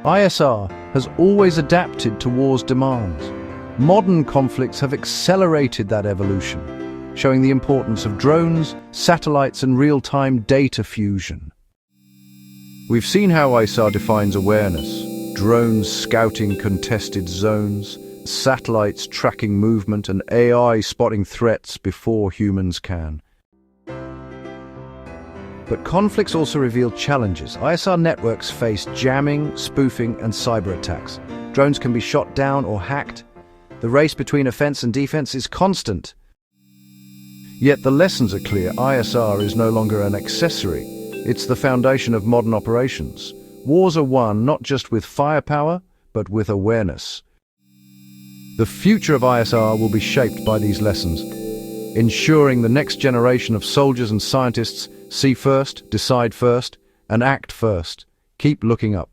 ISR has always adapted to war's demands. Modern conflicts have accelerated that evolution, showing the importance of drones, satellites, and real-time data fusion. We've seen how ISR defines awareness: drones scouting contested zones, satellites tracking movement, and AI spotting threats before humans can. But conflicts also reveal challenges. ISR networks face jamming, spoofing, and cyber attacks. Drones can be shot down or hacked. The race between offense and defense is constant. Yet the lessons are clear. ISR is no longer an accessory. It's the foundation of modern operations. Wars are won not just with firepower, but with awareness. The future of ISR will be shaped by these lessons, ensuring the next generation of soldiers and scientists see first, decide first, and act first. Keep looking up.